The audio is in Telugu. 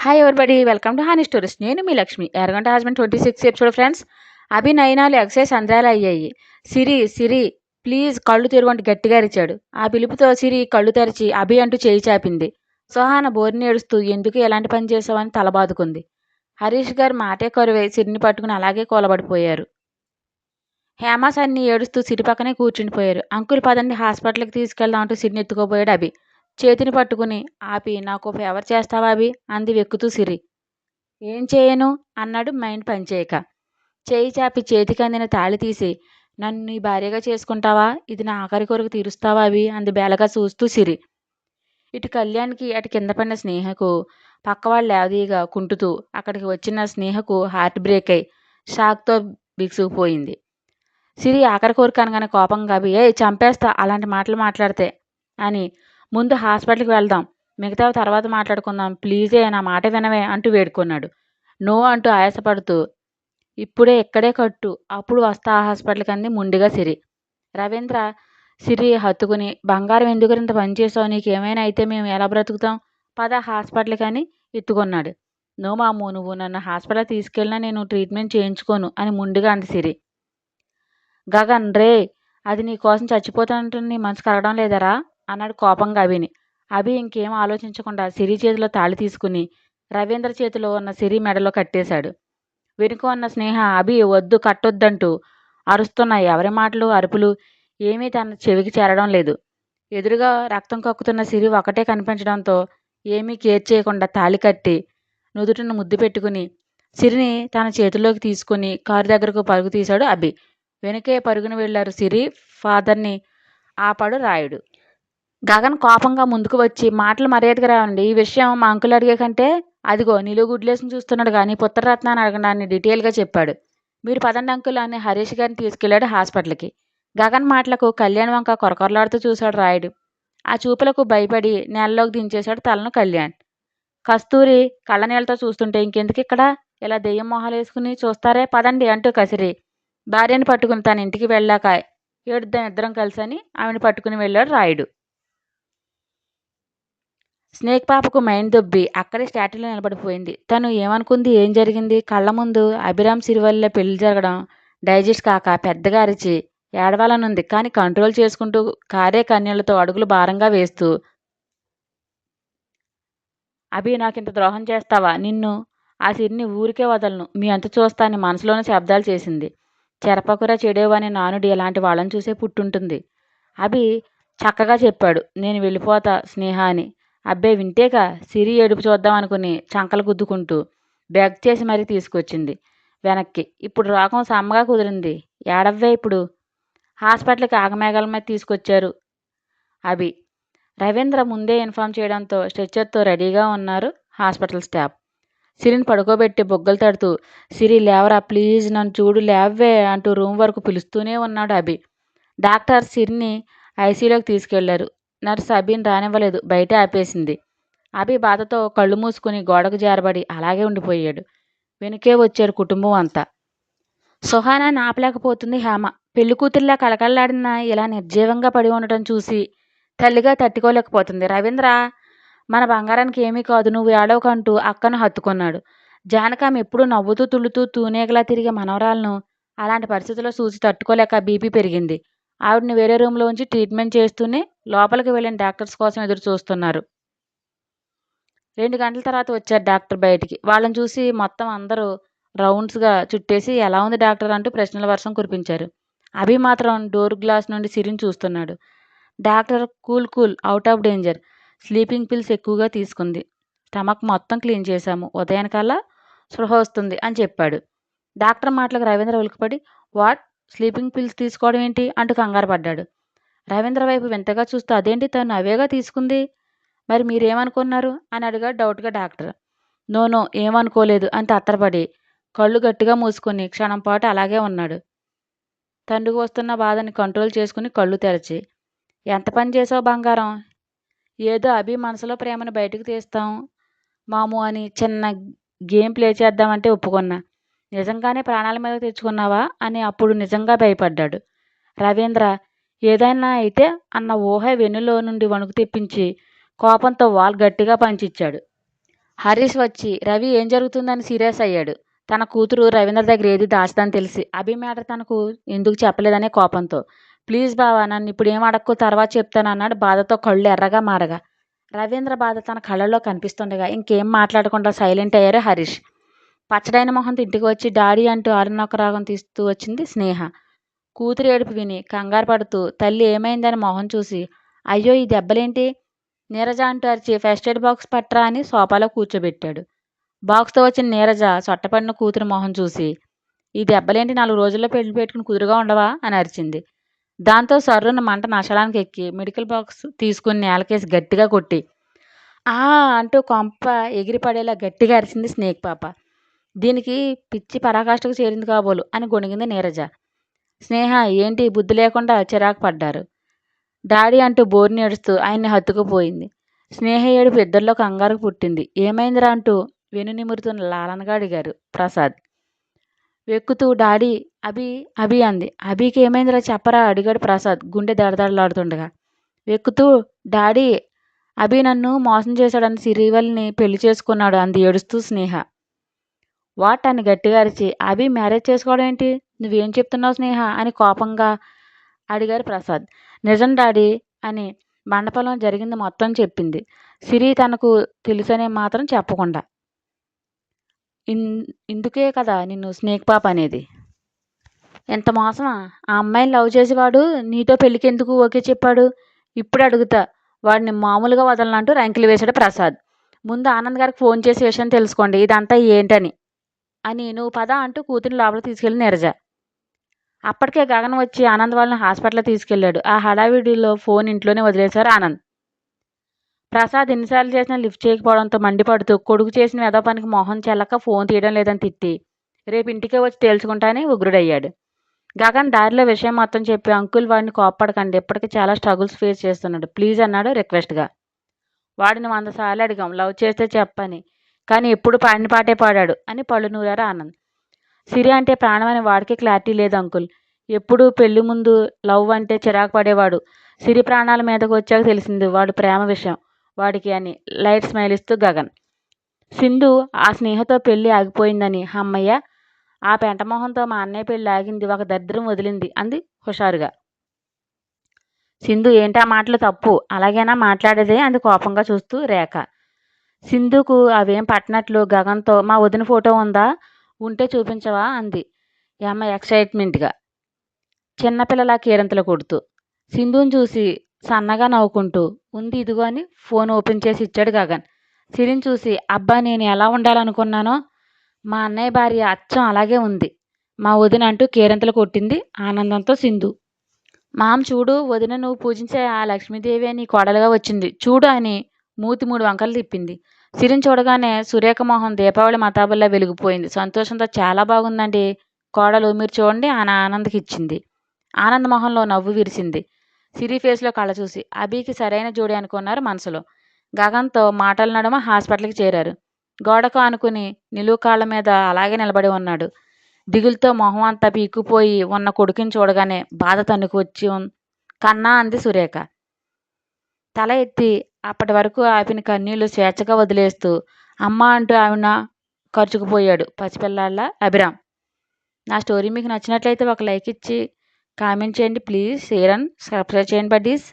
Hi everybody welcome to Honey Stories. నేను మీ లక్ష్మి. ఎర్రగంట హస్బెండ్ 26 ఎపిసోడ్ ఫ్రెండ్స్. అభి నయనాలు ఎక్సైజ్ సంద్రాలు అయ్యాయి. సిరి సిరి ప్లీజ్ కళ్ళు తెరువంటి గట్టిగా అరిచాడు. ఆ పిలుపుతో సిరి కళ్ళు తెరిచి అభి అంటూ చేయి చాపింది. సుహాన బోరిని ఏడుస్తూ ఎందుకు ఎలాంటి పని చేసావని తలబాదుకుంది. హరీష్ గారు మాటే కరువై సిరిని పట్టుకుని అలాగే కూలబడిపోయారు. హేమ సన్ని ఏడుస్తూ సిరి పక్కనే కూర్చుండిపోయారు. అంకుల్ పదండి హాస్పిటల్కి తీసుకెళ్దాం అంటూ సిరిని ఎత్తుకోపోయాడు అభి. చేతిని పట్టుకుని ఆపి నాకు ఫేవర్ చేస్తావా అభి అంది వెక్కుతూ సిరి. ఏం చేయను అన్నాడు మైండ్ పనిచేయక. చేయి చాపి చేతికి అందిన తాళి తీసి నన్ను నీ భార్యగా చేసుకుంటావా, ఇది నా ఆఖరి కొరకు తీరుస్తావా అభి అంది బేలగా చూస్తూ సిరి. ఇటు కళ్యాణ్కి అటు కింద పడిన స్నేహకు పక్కవాళ్ళు లేవదీయగా కుంటుతూ అక్కడికి వచ్చిన స్నేహకు హార్ట్ బ్రేక్ అయి షాక్తో బిగుసుకుపోయింది. సిరి ఆఖరి కోరిక అనగానే కోపంగా అభి ఏ చంపేస్తా అలాంటి మాటలు మాట్లాడితే అని ముందు హాస్పిటల్కి వెళ్దాం, మిగతావి తర్వాత మాట్లాడుకుందాం, ప్లీజే నా మాట వినవే అంటూ వేడుకున్నాడు. నో అంటూ ఆయాసపడుతూ ఇప్పుడే ఇక్కడే కట్టు అప్పుడు వస్తా ఆ హాస్పిటల్కి అంది ముండిగా సిరి. రవీంద్ర సిరి హత్తుకుని బంగారం ఎందుకు ఇంత పని చేసావు, నీకేమైనా అయితే మేము ఎలా బ్రతుకుతాం, పద హాస్పిటల్కి అని ఎత్తుకున్నాడు. నో మాము, నువ్వు నన్ను హాస్పిటల్ తీసుకెళ్ళినా నేను ట్రీట్మెంట్ చేయించుకోను అని ముండిగా అంది సిరి. గగన్ రే అది నీ కోసం చచ్చిపోతానంటున్న నీ మనసు కలగడం లేదరా అన్నాడు కోపంగా అభిని. అభి ఇంకేం ఆలోచించకుండా సిరి చేతిలో తాళి తీసుకుని రవీంద్ర చేతిలో ఉన్న సిరి మెడలో కట్టేశాడు. వెనుక ఉన్న స్నేహ అభి వద్దు కట్టొద్దంటూ అరుస్తున్న ఎవరి మాటలు అరుపులు ఏమీ తన చెవికి చేరడం లేదు. ఎదురుగా రక్తం కక్కుతున్న సిరి ఒకటే కనిపించడంతో ఏమీ కేర్ చేయకుండా తాళి కట్టి నుదుటిని ముద్దు పెట్టుకుని సిరిని తన చేతిలోకి తీసుకుని కారు దగ్గరకు పరుగు తీశాడు అభి. వెనుకే పరుగున వెళ్లారు సిరి, ఫాదర్ని ఆపాడు రాయుడు. గగన్ కోపంగా ముందుకు వచ్చి మాటలు మర్యాదగా రావండి, ఈ విషయం మా అంకుల్ అడిగే కంటే అదిగో నిలువు గుడ్లేసుకుని చూస్తున్నాడు కానీ పుత్రరత్నాన్ని అడగడాన్ని డీటెయిల్గా చెప్పాడు. మీరు పదండి అంకుల్ అని హరీష్ గారిని తీసుకెళ్లాడు హాస్పిటల్కి. గగన్ మాటలకు కళ్యాణ్ వంక కొరకొరలాడుతూ చూశాడు రాయుడు. ఆ చూపులకు భయపడి నేలలోకి దించేశాడు తలను కళ్యాణ్. కస్తూరి కళ్ళనీళ్ళతో చూస్తుంటే ఇంకెందుకు ఇక్కడ ఇలా దెయ్యం మొహాలు వేసుకుని చూస్తారే, పదండి అంటూ కసిరి భార్యను పట్టుకుని తన ఇంటికి వెళ్ళాక ఏడుద్దాం ఇద్దరం కలిసి అని ఆమెను పట్టుకుని వెళ్ళాడు రాయుడు. స్నేక్ పాపకు మైండ్ దొబ్బి అక్కడే స్టాట్యూలో నిలబడిపోయింది. తను ఏమనుకుంది, ఏం జరిగింది, కళ్ళ ముందు అభిరామ్ సిరివల్ల పెళ్లి జరగడం డైజెస్ట్ కాక పెద్దగా అరిచి ఏడవాలనుంది. కానీ కంట్రోల్ చేసుకుంటూ కారే కన్యలతో అడుగులు భారంగా వేస్తూ అభి నాకింత ద్రోహం చేస్తావా, నిన్ను ఆ సిరిని ఊరికే వదలను, మీ అంత చూస్తా అని మనసులోనే శబ్దాలు చేసింది. చెరపకుర చెడేవని నానుడి ఎలాంటి వాళ్ళని చూసే పుట్టుంటుంది. అభి చక్కగా చెప్పాడు, నేను వెళ్ళిపోతా స్నేహ అని. అబ్బే వింటేగా సిరి ఏడుపు చూద్దాం అనుకుని చంకలు గుద్దుకుంటూ బ్యాగ్ చేసి మరీ తీసుకొచ్చింది వెనక్కి. ఇప్పుడు రోగం సమ్మగా కుదిరింది, ఏడవ్వే ఇప్పుడు. హాస్పిటల్కి ఆగమేఘాల మీద తీసుకొచ్చారు అభి. రవీంద్ర ముందే ఇన్ఫామ్ చేయడంతో స్ట్రెచ్చర్తో రెడీగా ఉన్నారు హాస్పిటల్ స్టాఫ్. సిరిని పడుకోబెట్టి బొగ్గలు తడుతూ సిరి లేవరా ప్లీజ్ నన్ను చూడు లేవే అంటూ రూమ్ వరకు పిలుస్తూనే ఉన్నాడు అభి. డాక్టర్ సిరిని ఐసీయూలోకి తీసుకెళ్లారు. నర్సు అభిని రానివ్వలేదు, బయటే ఆపేసింది. అభి బాధతో కళ్ళు మూసుకుని గోడకు జారబడి అలాగే ఉండిపోయాడు. వెనుకే వచ్చారు కుటుంబం అంతా. సుహానాన్ని ఆపలేకపోతుంది హేమ. పెళ్లి కూతుర్లా కళకళలాడిన ఇలా నిర్జీవంగా పడి ఉండటం చూసి తల్లిగా తట్టుకోలేకపోతుంది. రవీంద్ర మన బంగారానికి ఏమీ కాదు, నువ్వు ఏడవకంటూ అక్కను హత్తుకున్నాడు. జానకామె ఎప్పుడూ నవ్వుతూ తుళ్ళుతూ తూనేగలా తిరిగే మనవరాలను అలాంటి పరిస్థితుల్లో చూసి తట్టుకోలేక బీపీ పెరిగింది. ఆవిడని వేరే రూమ్లో ఉంచి ట్రీట్మెంట్ చేస్తూనే లోపలికి వెళ్ళిన డాక్టర్స్ కోసం ఎదురు చూస్తున్నారు. 2 గంటల తర్వాత వచ్చారు డాక్టర్ బయటికి. వాళ్ళని చూసి మొత్తం అందరూ రౌండ్స్గా చుట్టేసి ఎలా ఉంది డాక్టర్ అంటూ ప్రశ్నల వర్షం కురిపించారు. అభి మాత్రం డోర్ గ్లాస్ నుండి సిరిని చూస్తున్నాడు. Doctor cool cool, out of danger, sleeping pills ఎక్కువగా తీసుకుంది, స్టమక్ మొత్తం క్లీన్ చేశాము, ఉదయానికల్లా స్పృహ వస్తుంది అని చెప్పాడు. డాక్టర్ మాటలకు రవీంద్ర ఉలికిపడి వాట్, స్లీపింగ్ పిల్స్ తీసుకోవడం ఏంటి అంటూ కంగారు పడ్డాడు. రవీంద్ర వైపు వింతగా చూస్తూ అదేంటి తను అవేగా తీసుకుంది, మరి మీరేమనుకున్నారు అని అడిగాడు డౌట్గా డాక్టర్. నో నో ఏమనుకోలేదు అని తత్తరపడి కళ్ళు గట్టిగా మూసుకొని క్షణం పాటు అలాగే ఉన్నాడు. తండ్రికి వస్తున్న బాధని కంట్రోల్ చేసుకుని కళ్ళు తెరచి ఎంత పని చేసావు బంగారం, ఏదో అభి మనసులో ప్రేమను బయటకు తీస్తాం మాము అని చిన్న గేమ్ ప్లే చేద్దామంటే ఒప్పుకున్నా, నిజంగానే ప్రాణాల మీద తెచ్చుకున్నావా అని అప్పుడు నిజంగా భయపడ్డాడు. రవీంద్ర ఏదైనా అయితే అన్న ఊహ వెన్నులో నుండి వణుకు తెప్పించి కోపంతో వాల్ గట్టిగా పంచిచ్చాడు. హరీష్ వచ్చి రవి ఏం జరుగుతుందని సీరియస్ అయ్యాడు. తన కూతురు రవీంద్ర దగ్గర ఏది దాచుదని తెలిసి అభి మ్యాటర్ తనకు ఎందుకు చెప్పలేదనే కోపంతో. ప్లీజ్ బావా, నన్ను ఇప్పుడు ఏం అడక్కు, తర్వాత చెప్తానన్నాడు బాధతో కళ్ళు ఎర్రగా మారగా. రవీంద్ర బాధ తన కళ్ళల్లో కనిపిస్తుండగా ఇంకేం మాట్లాడకుండా సైలెంట్ అయ్యారు హరీష్. పచ్చడైన మొహంతో ఇంటికి వచ్చి డాడీ అంటూ అరుణొక్క రాగం తీస్తూ వచ్చింది స్నేహ. కూతురు ఏడుపు విని కంగారు పడుతూ తల్లి ఏమైందని మొహం చూసి, అయ్యో ఈ దెబ్బలేంటి, నీరజ అంటూ అరిచి ఫస్ట్ ఎయిడ్ బాక్స్ పట్రా అని సోఫాలో కూర్చోబెట్టాడు. బాక్స్తో వచ్చిన నీరజ సొట్టపడిన కూతురు మొహం చూసి, ఈ దెబ్బలేంటి, 4 రోజుల్లో పెళ్లి పెట్టుకుని కుదురుగా ఉండవా అని అరిచింది. దాంతో సర్రున మంట నషడానికి ఎక్కి మెడికల్ బాక్స్ తీసుకుని నేలకేసి గట్టిగా కొట్టి ఆ అంటూ కొంప ఎగిరిపడేలా గట్టిగా అరిచింది స్నేక్ పాప. దీనికి పిచ్చి పరాకాష్ఠకు చేరింది కాబోలు అని గొణిగింది నీరజ. స్నేహ ఏంటి బుద్ధి లేకుండా చిరాకు పడ్డారు. డాడీ అంటూ బోర్ని ఏడుస్తూ ఆయన్ని హత్తుకుపోయింది. స్నేహ ఏడుపు ఇద్దరిలో కంగారు పుట్టింది. ఏమైందిరా అంటూ వెను నిమురుతున్న లాలనగా అడిగారు ప్రసాద్. వెక్కుతూ డాడీ అభి అభి అంది. అభికి ఏమైందిరా చెప్పరా అడిగాడు ప్రసాద్ గుండె దడదడలాడుతుండగా. వెక్కుతూ డాడీ అభి నన్ను మోసం చేశాడని సిరివల్ని పెళ్లి చేసుకున్నాడు అంది ఏడుస్తూ స్నేహ. వాట్ అని గట్టిగా అరిచి, అభి మ్యారేజ్ చేసుకోవడం ఏంటి, నువ్వేం చెప్తున్నావు స్నేహ అని కోపంగా అడిగారు ప్రసాద్. నిజం డాడీ అని మండపంలో జరిగింది మొత్తం చెప్పింది. సిరి తనకు తెలుసనే మాత్రం చెప్పకుండా. ఇందుకే కదా నిన్ను స్నేక్ పాప అనేది. ఎంత మోసమా, ఆ అమ్మాయిని లవ్ చేసేవాడు నీతో పెళ్ళికి ఎందుకు ఓకే చెప్పాడు, ఇప్పుడు అడుగుతా, వాడిని మామూలుగా వదలనంటూ రంకిలు వేశాడు ప్రసాద్. ముందు ఆనంద్ గారికి ఫోన్ చేసి విషయం తెలుసుకోండి ఇదంతా ఏంటని అని నువ్వు పద అంటూ కూతురిని లోపలికి తీసుకెళ్ళి నీరజ. అప్పటికే గగన్ వచ్చి ఆనంద్ వాళ్ళని హాస్పిటల్ తీసుకెళ్లాడు. ఆ హడావిడిలో ఫోన్ ఇంట్లోనే వదిలేశారు ఆనంద్. ప్రసాద్ ఎన్నిసార్లు చేసినా లిఫ్ట్ చేయకపోవడంతో మండిపడుతూ కొడుకు చేసిన ఏదో పనికి మొహం చెల్లక ఫోన్ తీయడం లేదని తిట్టి రేపు ఇంటికే వచ్చి తేల్చుకుంటానని ఉగ్రుడయ్యాడు. గగన్ దారిలో విషయం మొత్తం చెప్పి అంకుల్ వాడిని కోప్పడకండి, ఇప్పటికీ చాలా స్ట్రగుల్స్ ఫేస్ చేస్తున్నాడు, ప్లీజ్ అన్నాడు రిక్వెస్ట్గా. వాడిని 100 సార్లు అడిగాం లవ్ చేస్తే చెప్పని, కానీ ఎప్పుడు పాడిన పాటే పాడాడు అని పళ్ళు నూరారు ఆనంద్. సిరి అంటే ప్రాణం అని వాడికి క్లారిటీ లేదు అంకుల్, ఎప్పుడు పెళ్లి ముందు లవ్ అంటే చిరాకు పడేవాడు, సిరి ప్రాణాల మీదకు వచ్చాక తెలిసింది వాడు ప్రేమ విషయం వాడికి అని లైట్ స్మైల్ ఇస్తూ గగన్. సింధు ఆ స్నేహతో పెళ్లి ఆగిపోయిందని, అమ్మయ్య ఆ పెంటమోహంతో మా అన్నయ్య పెళ్లి ఆగింది, ఒక దరిద్రం వదిలింది అంది హుషారుగా. సింధు ఏంటా మాటలు తప్పు, అలాగేనా మాట్లాడేదే అంది కోపంగా చూస్తూ రేఖ. సింధుకు అవేం పట్టినట్లు గగన్తో మా వదిన ఫోటో ఉందా, ఉంటే చూపించవా అంది అమ్మ ఎక్సైట్మెంట్గా చిన్నపిల్లలా కేరింతలు కొడుతూ. సింధుని చూసి సన్నగా నవ్వుకుంటూ ఉంది ఇదిగో అని ఫోన్ ఓపెన్ చేసి ఇచ్చాడు గగన్. సిరిని చూసి అబ్బా నేను ఎలా ఉండాలనుకున్నానో మా అన్నయ్య భార్య అచ్చం అలాగే ఉంది మా వదిన అంటూ కేరింతలు కొట్టింది ఆనందంతో సింధు. మామ్ చూడు వదిన నువ్వు పూజించే ఆ లక్ష్మీదేవి నీ కోడలుగా వచ్చింది చూడు అని మూతి 3 వంకలు తిప్పింది. సిరిని చూడగానే సురేఖ మొహం దీపావళి మతాబుల్లా వెలిగిపోయింది. సంతోషంతో చాలా బాగుందండి కోడలు, మీరు చూడండి అని ఆనంద్కి ఇచ్చింది. ఆనంద్ మొహంలో నవ్వు విరిసింది. సిరి ఫేస్లో కళ్ళ చూసి అభికి సరైన జోడి అనుకున్నారు మనసులో. గగన్తో మాటల నడుమ హాస్పిటల్కి చేరారు. గోడకు ఆనుకుని నిలువు కాళ్ళ మీద అలాగే నిలబడి ఉన్నాడు. దిగులుతో మొహం అంతా పీక్కుపోయి ఉన్న కొడుకుని చూడగానే బాధ తన్నుకు వచ్చి కన్నా అంది సురేఖ. తల ఎత్తి అప్పటి వరకు ఆపిన కన్నీళ్లు స్వేచ్ఛగా వదిలేస్తూ అమ్మ అంటూ ఆవిడ ఖర్చుకుపోయాడు పసిపిల్లాళ్ళ అభిరామ్. నా స్టోరీ మీకు నచ్చినట్లయితే ఒక లైక్ ఇచ్చి కామెంట్ చేయండి ప్లీజ్, షేర్ అండ్ సబ్స్క్రైబ్ చేయండి బడ్డీస్.